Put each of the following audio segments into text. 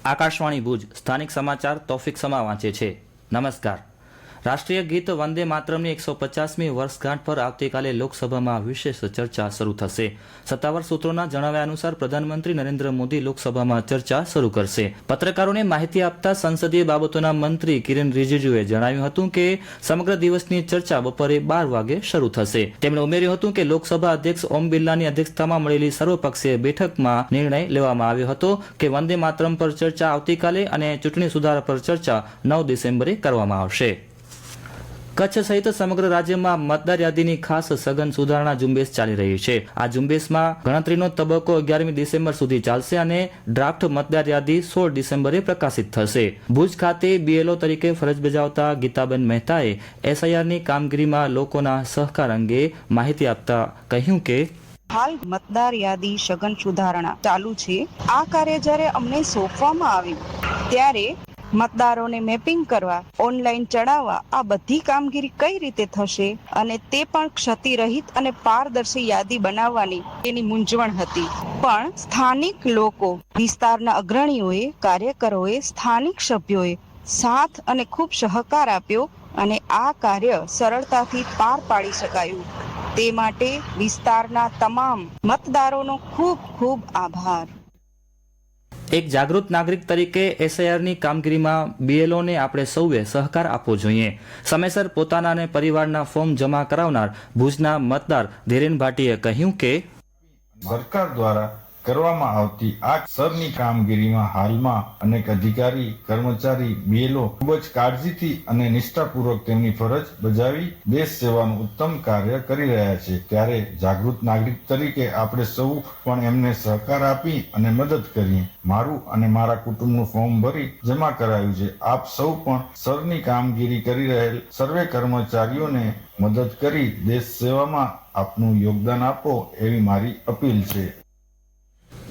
આકાશવાણી ભુજ સ્થાનિક સમાચાર તૌફિક સમા વાંચે છે। નમસ્કાર। રાષ્ટ્રીય ગીત વંદે માતરમની 150મી વર્ષગાંઠ પર આવતીકાલે લોકસભામાં વિશેષ ચર્ચા શરૂ થશે। સત્તાવાર સૂત્રોના જણાવ્યા અનુસાર પ્રધાનમંત્રી નરેન્દ્ર મોદી લોકસભામાં ચર્ચા શરૂ કરશે। પત્રકારોને માહિતી આપતા સંસદીય બાબતોના મંત્રી કિરેન રિજિજુએ જણાવ્યું હતું કે સમગ્ર દિવસની ચર્ચા બપોરે 12 વાગે શરૂ થશે। તેમણે ઉમેર્યું હતું કે લોકસભા અધ્યક્ષ ઓમ બિરલાની અધ્યક્ષતામાં મળેલી સર્વપક્ષીય બેઠકમાં નિર્ણય લેવામાં આવ્યો હતો કે વંદે માતરમ પર ચર્ચા આવતીકાલે અને ચૂંટણી સુધારા પર ચર્ચા 9 ડિસેમ્બરે કરવામાં આવશે। કચ્છ સહિત સમગ્ર રાજ્યમાં મતદાર યાદીની ખાસ સઘન સુધારણા ઝુંબેશ ચાલી રહી છે। આ ઝુંબેશમાં ગણતરીનો તબક્કો 11મી ડિસેમ્બર સુધી ચાલશે અને ડ્રાફ્ટ મતદાર યાદી 16 ડિસેમ્બરે પ્રકાશિત થશે। ભુજ ખાતે બીએલઓ તરીકે ફરજ બજાવતા ગીતાબેન મહેતાએ એસઆઈઆરની કામગીરીમાં લોકોના સહકાર અંગે માહિતી આપતા કહ્યું કે હાલ મતદાર યાદી સઘન સુધારણા ચાલુ છે। આ કાર્ય જ્યારે અમને સોંપવામાં આવ્યું ત્યારે મતદારોને મેપિંગ કરવા, ઓનલાઈન ચડાવવા, આ બધી કામગીરી કઈ રીતે થશે અને તે પણ ક્ષતિરહિત અને પારદર્શી યાદી બનાવવાની એની મૂંઝવણ હતી। પણ સ્થાનિક લોકો, વિસ્તારના અગ્રણીઓએ, કાર્યકરોએ, સ્થાનિક સભ્યોએ સાથ અને ખૂબ સહકાર આપ્યો અને આ કાર્ય સરળતાથી પાર પાડી શકાયું। તે માટે વિસ્તારના તમામ મતદારોનો ખૂબ ખૂબ આભાર। એક જાગૃત નાગરિક તરીકે એસઆઈઆરની કામગીરીમાં બીએલઓને આપણે સૌએ સહકાર આપવો જોઈએ। સમયસર પોતાના અને પરિવારના ફોર્મ જમા કરાવનાર ભુજના મતદાર ધીરેન ભાટીએ કહ્યું કે સરકાર દ્વારા કરવામાં આવતી આ સરની કામગીરીમાં હાલમાં અનેક અધિકારી, કર્મચારી, બીએલઓ ખૂબ જ કાળજીથી અને નિષ્ઠાપૂર્વક તેમની ફરજ બજાવી દેશ સેવાનું ઉત્તમ કાર્ય કરી રહ્યા છે। ત્યારે જાગૃત નાગરિક તરીકે આપણે સૌ પણ એમને સહકાર આપી અને મદદ કરીએ। મારું અને મારા કુટુંબનું ફોર્મ ભરી જમા કરાયું છે। આપ સૌ પણ સરની કામગીરી કરી રહેલ સર્વે કર્મચારીઓને મદદ કરી દેશ સેવામાં આપનું યોગદાન આપો એવી મારી અપીલ છે।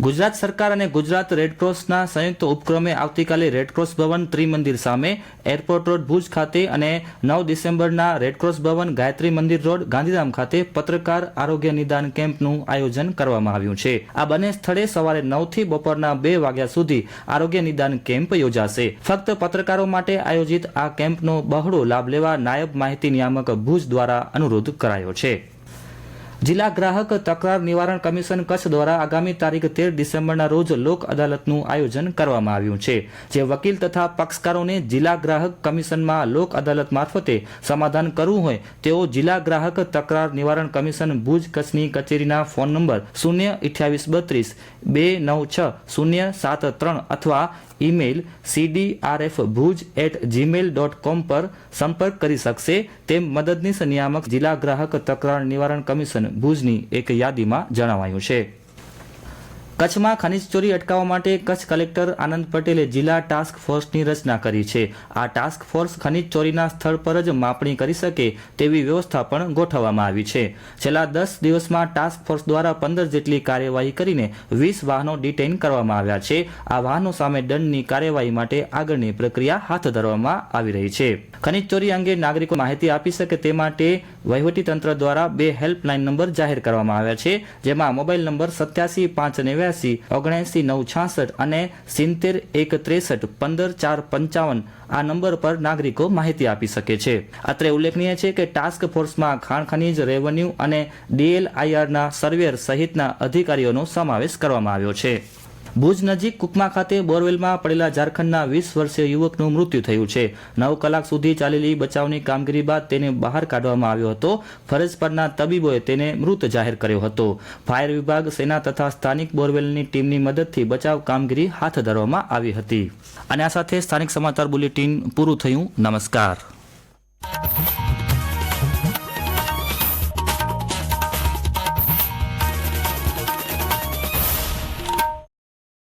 ગુજરાત સરકાર અને ગુજરાત રેડક્રોસના સંયુક્ત ઉપક્રમે આવતીકાલે રેડક્રોસ ભવન ત્રિમંદિર સામે એરપોર્ટ રોડ ભુજ ખાતે અને 9 ડિસેમ્બરના રેડક્રોસ ભવન ગાયત્રી મંદિર રોડ ગાંધીધામ ખાતે પત્રકાર આરોગ્ય નિદાન કેમ્પનું આયોજન કરવામાં આવ્યું છે। આ બંને સ્થળે સવારે 9 થી બપોરના 2 વાગ્યા સુધી આરોગ્ય નિદાન કેમ્પ યોજાશે। ફક્ત પત્રકારો માટે આયોજિત આ કેમ્પનો બહોળો લાભ લેવા નાયબ માહિતી નિયામક ભુજ દ્વારા અનુરોધ કરાયો છે। જિલ્લા ગ્રાહક તકરાર નિવારણ કમિશન કચ્છ દ્વારા આગામી તારીખ 13 ડિસેમ્બરના રોજ લોક અદાલતનું આયોજન કરવામાં આવ્યું છે। જે વકીલ તથા પક્ષકારોને જિલ્લા ગ્રાહક કમિશનમાં લોક અદાલત મારફતે સમાધાન કરવું હોય તેઓ જિલ્લા ગ્રાહક તકરાર નિવારણ કમિશન ભુજ કચ્છની કચેરીના ફોન નંબર 02832 296 073 અથવા ઈમેલ cdrfbhuj@gmail.com પર સંપર્ક કરી શકશે તેમ મદદનીશ નિયામક જિલ્લા ગ્રાહક તકરાર નિવારણ કમિશન ભુજની એક યાદીમાં જણાવાયું છે। કચ્છમાં ખનીજ ચોરી અટકાવવા માટે કચ્છ કલેક્ટર આનંદ પટેલે જિલ્લા ટાસ્ક ફોર્સની રચના કરી છે। આ ટાસ્ક ફોર્સ ખનીજ ચોરીના સ્થળ પર જ માપણી કરી શકે તેવી વ્યવસ્થા પણ ગોઠવવામાં આવી છે। છેલ્લા 10 દિવસમાં ટાસ્ક ફોર્સ દ્વારા 15 જેટલી કાર્યવાહી કરીને 20 વાહનો ડિટેઇન કરવામાં આવ્યા છે। આ વાહનો સામે દંડની કાર્યવાહી માટે આગળની પ્રક્રિયા હાથ ધરવામાં આવી રહી છે। ખનીજ ચોરી અંગે નાગરિકો માહિતી આપી શકે તે માટે વહીવટીતંત્ર દ્વારા 2 હેલ્પલાઇન નંબર જાહેર કરવામાં આવ્યા છે, જેમાં મોબાઈલ નંબર 87 589 અને 70 163 15 455 આ નંબર પર નાગરિકો માહિતી આપી શકે છે। અત્રે ઉલ્લેખનીય છે કે ટાસ્ક ફોર્સમાં ખાણ ખનીજ, રેવન્યુ અને DLIRના સર્વેયર સહિતના અધિકારીઓનો સમાવેશ કરવામાં આવ્યો છે। ભુજ નજીક કુકમા ખાતે બોરવેલમાં પડેલા ઝારખંડના 20 વર્ષીય યુવકનું મૃત્યુ થયું છે। 9 કલાક સુધી ચાલેલી બચાવની કામગીરી બાદ તેને બહાર કાઢવામાં આવ્યો હતો। ફરજ પરના તબીબોએ તેને મૃત જાહેર કર્યો હતો। ફાયર વિભાગ, સેના તથા સ્થાનિક બોરવેલની ટીમની મદદથી બચાવ કામગીરી હાથ ધરવામાં આવી હતી। અને આ સાથે સ્થાનિક સમાચાર બુલેટિન પૂરું થયું। નમસ્કાર।